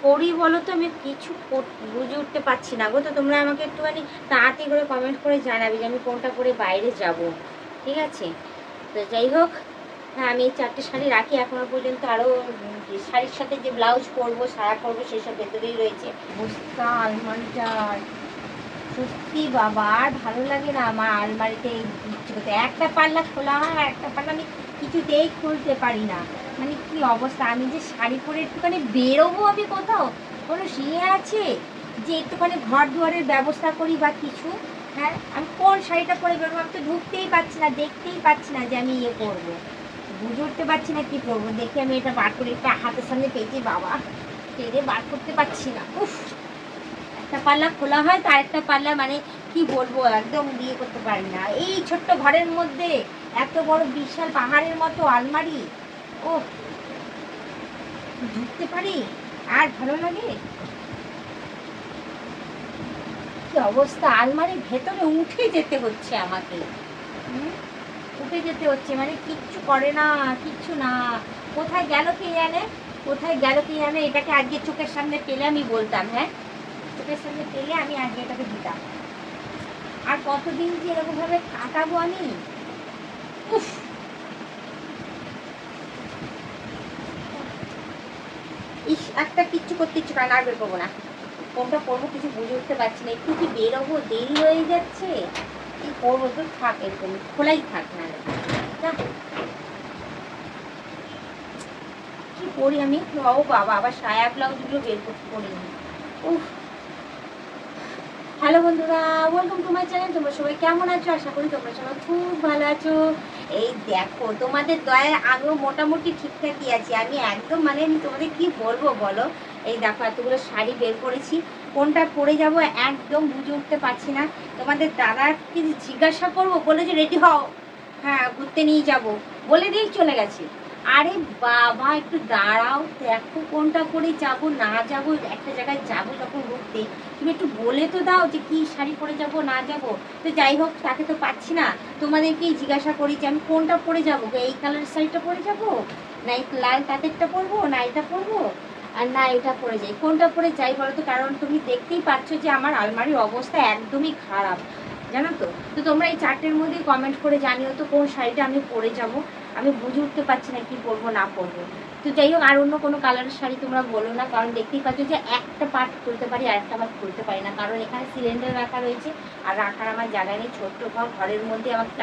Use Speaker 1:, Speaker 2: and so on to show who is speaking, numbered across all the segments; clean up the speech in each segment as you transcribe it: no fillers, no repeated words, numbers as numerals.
Speaker 1: করি বলো তো, আমি কিছু বুঝে উঠতে পারছি না গো। তো তোমরা আমাকে একটুখানি তাড়াতাড়ি করে কমেন্ট করে জানাবে যে আমি কোনটা পরে বাইরে যাব, ঠিক আছে? তো যাই হোক, হ্যাঁ আমি এই 4টে শাড়ি রাখি এখনো পর্যন্ত। আরও শাড়ির সাথে যে ব্লাউজ করবো, সায়া করবো, সেসব ভেতরেই রয়েছে। বস্তা আলমারিটার সত্যি বাবা আর ভালো লাগে না আমার আলমারিতে ইচ্ছে করতে। একটা পাল্লা খোলা হয় আর একটা পাল্লা আমি কিছুতেই খুলতে পারি না। মানে কি অবস্থা, আমি যে শাড়ি পরে একটুখানি বেরোবো আমি কোথাও, কোনো সিঁড়ি আছে যে একটুখানি ঘর দুয়ারের ব্যবস্থা করি বা কিছু? হ্যাঁ, আমি কোন শাড়িটা পরে বেরোবো? আমি তো ঢুকতেই পারছি না, দেখতেই পাচ্ছি না যে আমি ইয়ে করবো, বুঝে উঠতে পারছি না কি করবো। দেখি আমি এটা বার করে একটা হাতের সামনে পেয়েছি, বাবা টেনে বার করতে পারছি না। উফ, একটা পাল্লা খোলা হয় তার একটা পাল্লা মানে কি বলবো, একদম বিয়ে করতে পারি না। এই ছোট্ট ঘরের মধ্যে এত বড় বিশাল পাহাড়ের মতো আলমারি, ও ঢুকতে পারি আর ভালো লাগে? কি অবস্থা, আলমারির ভেতরে উঠে যেতে হচ্ছে আমাকে, উঠে যেতে হচ্ছে, মানে কিচ্ছু করে না, কিচ্ছু না। কোথায় গেল কে জানে, কোথায় গেল কে জানে। এটাকে আজকে চোখের সামনে পেলে আমি বলতাম, হ্যাঁ চোখের সামনে পেলে আমি আজকে এটাকে দিতাম। আর কতদিন যে এরকম ভাবে কাটাবো আমি। উফ, ইস একটা কিচ্ছু করতে ইচ্ছু করে না, আর বের করবো না। কোনটা করবো কিছু বুঝে উঠতে পারছি না। একটু কি বেরোবো, দেরি হয়ে যাচ্ছে, কি করবো? তো থাক, এরকম খোলাই থাক না। কি করি আমি? ও বাবা, আবার সায়া ব্লাউজগুলো বের করতে করিনি। উফ, হ্যালো বন্ধুরা, ওয়েলকাম টু মাই চ্যানেল। তোমরা সবাই কেমন আছো? আশা করি তোমরা সবাই খুব ভালো আছো। এই দেখো, তোমাদের দয়ায় আমিও মোটামুটি ঠিকঠাকই আছি। আমি একদম মানে আমি তোমাদের কি বলবো বলো। এই দেখো এতগুলো শাড়ি বের করেছি, কোনটা পরে যাব একদম বুঝে উঠতে পারছি না। তোমাদের দাদাকে জিজ্ঞাসা করবো, বলে যে রেডি হও, হ্যাঁ ঘুরতে নিয়ে যাব, বলে দিয়েই চলে গেছে। আরে বাবা একটু দাঁড়াও, দেখো কোনটা করে যাব না যাব। একটা জায়গায় যাবো যখন ঘুরতে, তুমি একটু বলে তো দাও যে কি শাড়ি পরে যাব না যাব। তো যাই হোক, তাকে তো পাচ্ছি না, তোমাদেরকেই জিজ্ঞাসা করি যে আমি কোনটা পরে যাব। এই কালারের শাড়িটা পরে যাব, না এই লাল তাঁতেরটা পরবো, না এটা পরবো, আর না এটা পরে যাই। কোনটা পরে যাই বলো তো? কারণ তুমি দেখতেই পাচ্ছ যে আমার আলমারির অবস্থা একদমই খারাপ, জানো তো। তো তোমরা এই 4টের মধ্যে কমেন্ট করে জানিও তো কোন শাড়িটা আমি পরে যাব। আমি বুঝে উঠতে পারছি না কি পরবো না পরবো। তো যাই হোক, আর অন্য কোনো কালারের শাড়ি তোমরা বলো না, কারণ দেখতেই পাচ্ছ যে একটা পার্ট খুলতে পারি আর একটা পার্ট খুলতে পারি না, কারণ এখানে সিলিন্ডার রাখা রয়েছে আর রাখার আমার জায়গা নেই। ছোট্ট ঘর, ঘরের মধ্যে আমাকে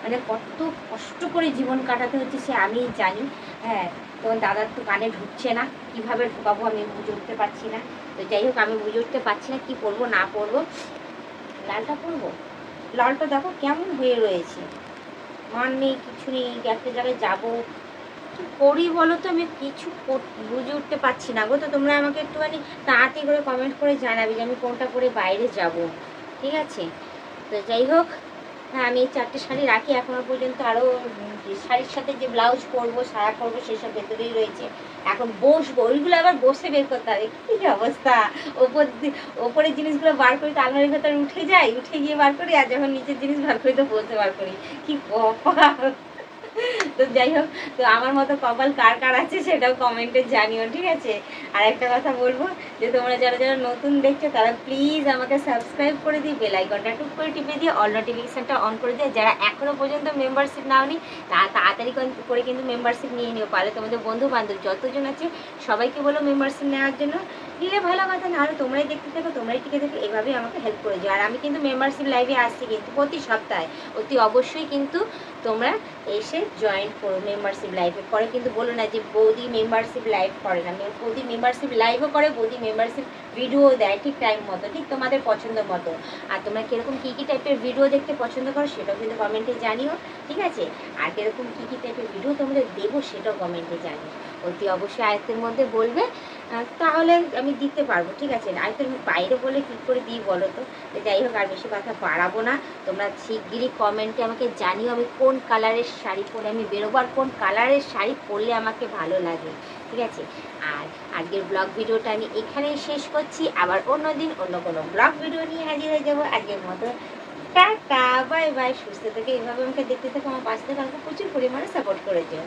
Speaker 1: মানে কত কষ্ট করে জীবন কাটাতে হচ্ছে সে আমিই জানি। হ্যাঁ, তোমার দাদার তো কানে ঢুকছে না, কীভাবে ঢুকাবো আমি বুঝে উঠতে পারছি না। তো যাই হোক, আমি বুঝে উঠতে পারছি না কি পরবো না পরবো। লালটা পরবো, লালটা দেখো কেমন হয়ে রয়েছে, মান নেই কিছু নেই। একটা জায়গায় যাবো, কি করি বলো তো, আমি কিছু বুঝে উঠতে পারছি না গো। তো তোমরা আমাকে একটুখানি তাড়াতাড়ি করে কমেন্ট করে জানাবে যে আমি কোনটা করে বাইরে যাব, ঠিক আছে? তো যাই হোক, হ্যাঁ আমি এই 4টে শাড়ি রাখি এখনো পর্যন্ত। আরও শাড়ির সাথে যে ব্লাউজ করবো, সায়া করবো, সেসব ভেতরেই রয়েছে। এখন বসবো, ওইগুলো আবার বসে বের করতে হবে। কি অবস্থা, ওপরের জিনিসগুলো বার করি তো আলমারির ভেতরে উঠে যাই, উঠে গিয়ে বার করি, আর যখন নিচের জিনিস বার করি তো বসে বার করি। কি কপাল। তো যাই হোক, তো আমার মতো কপাল কার কার আছে সেটাও কমেন্টে জানিও, ঠিক আছে? আর একটা কথা বলবো যে তোমরা যারা যারা নতুন দেখছো তারা প্লিজ আমাকে সাবস্ক্রাইব করে দিয়ে বেল আইকনটা টুক করে টিপে দিয়ে অল নোটিফিকেশনটা অন করে দিয়ে, যারা এখনো পর্যন্ত মেম্বারশিপ নাওনি তারা তাড়াতাড়ি করে কিন্তু মেম্বারশিপ নিয়ে নিও। পারলে তোমাদের বন্ধু বান্ধব যতজন আছে সবাইকে বলো মেম্বারশিপ নেওয়ার জন্য। নিলে ভালো কথা, না হলে তোমরাই দেখতে থাকো, তোমরাই টিকে থাকো, এভাবেই আমাকে হেল্প করে যাও। আর আমি কিন্তু মেম্বারশিপ লাইভে আসছি কিন্তু প্রতি সপ্তাহে, অতি অবশ্যই কিন্তু তোমরা এসে জয়েন করো মেম্বারশিপ লাইভে। পরে কিন্তু বলো না যে বৌদি মেম্বারশিপ লাইভ করে না। বৌদি মেম্বারশিপ লাইভও করে, বৌদি মেম্বারশিপ ভিডিও দেয় ঠিক টাইম মতো, ঠিক তোমাদের পছন্দ মতো। আর তোমরা কীরকম কী কী টাইপের ভিডিও দেখতে পছন্দ করো সেটাও কিন্তু কমেন্টে জানিও, ঠিক আছে? আর কীরকম কী কী টাইপের ভিডিও তোমাদের দেবো সেটাও কমেন্টে জানিও। অতি অবশ্যই আয়ত্তের মধ্যে বলবে, তাহলে আমি দিতে পারবো, ঠিক আছে? আয়ত্তের বাইরে বলে কী করে দিই বলো তো? যাই হোক, আর বেশি কথা বাড়াবো না। তোমরা শিগগিরই কমেন্টে আমাকে জানিও আমি কোন কালারের শাড়ি পরে আমি বেরোবো, আর কোন কালারের শাড়ি পরলে আমাকে ভালো লাগে, ঠিক আছে? আর আজকের ব্লগ ভিডিওটা আমি এখানেই শেষ করছি। আবার অন্যদিন অন্য কোনো ব্লগ ভিডিও নিয়ে হাজির হয়ে যাবো। আজকের মতো টাটা, বাই বাই। সুস্থ থেকে এইভাবে আমাকে দেখতে থাকো, আমার পাশ থেকে আমাকে প্রচুর পরিমাণে সাপোর্ট করেছে।